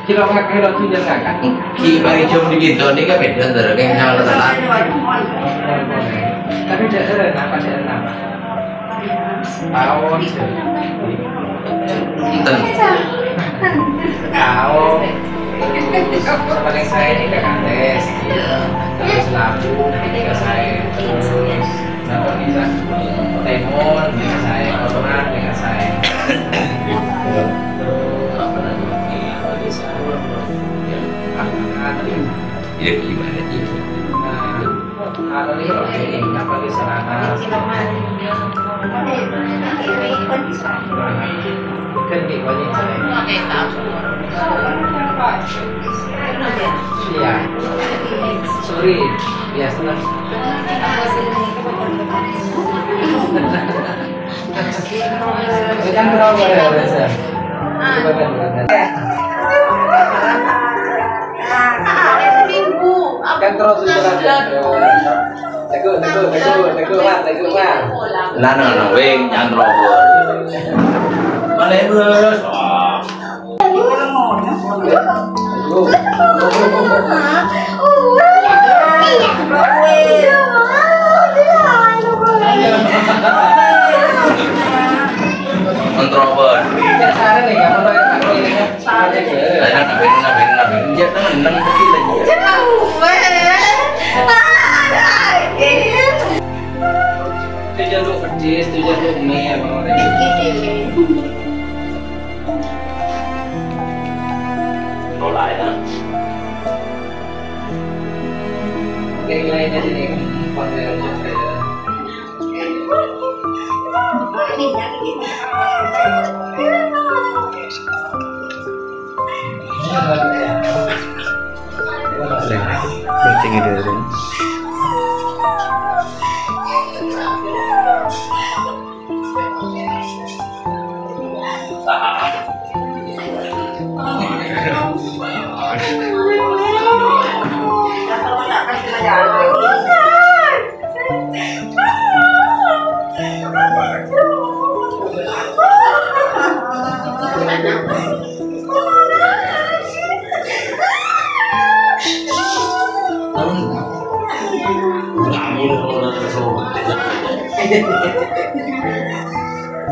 Kilo tujuan kan? Khi bagi jom di gitu ni kan beda antara yang hal telat. Tapi ada nama ada nama. Tahun. Ten. Tahun. Seperti saya ini dengan tes, terus lampu ketika saya terus apa bisa temon bisa saya kotoran dengan saya. Ya gimana sih? Kalau ini apa di sana? Kendi banyak iya, sorry, ya senang. Kan berapa ya biasa? Kan terus teguh bang. Nah, wing jangan robot. Mana bos? Introvert. Cara nih kamu kalau ini cara deh. Nabing. Dia temen kecil aja. Tujuan lu pedes, tujuan lu mie apa orang Nolai lah. kayak lainnya jadi panggil juga. Tinggi dulu.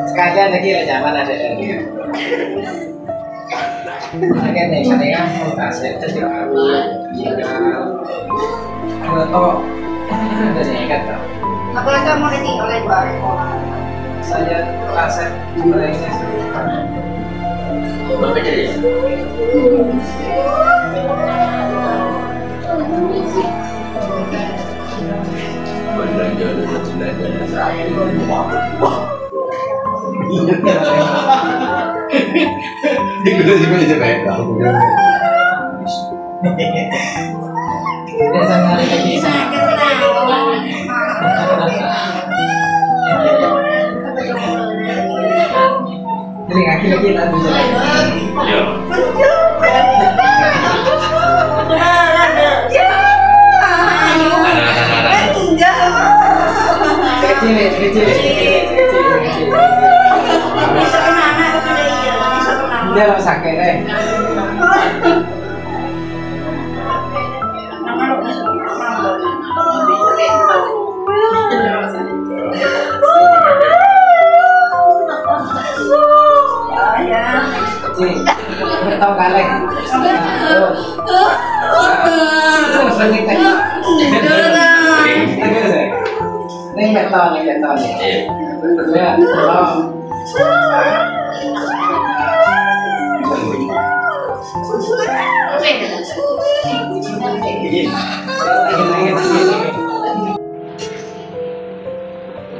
Sekalian lagi lah zaman ada ini. Sekalian nih, kadang mau kasih jadi apa? Jika atau dari ikat tak? Aku rasa mau nanti oleh dua Saya kasih mulainya Berbeda ya. Belanja Dia juga sepeda. Dia sama lagi sama. Jadi kaki lagi tak bisa. Ya. Kecil. Dia lo sakit deh. Kecil, tahu kaleng. Ini beton. Ya, tolong.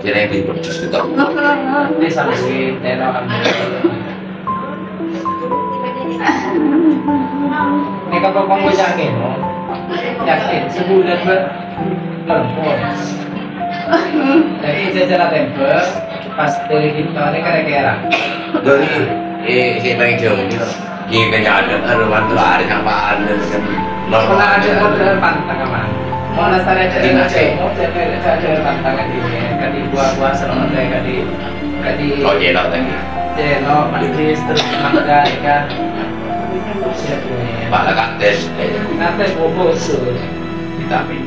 Kira yang ribet itu. Ini sampai daerah ini kalau kamu yakin, sebulan berlempur. Jadi jalan tempe pas dari kita ini kira-kira. Dari si bang jauh ni, kita ada wantu ada apaan dan Pernah ada order pantang aman. Mau nastar aja di Aceh, mau ada pantangan ini, kadi buah-buah selama kadi oh jelas lagi. jelo, manis, terus mangga, ikan. Pak Lakates Nanti bobo sur. vitamin.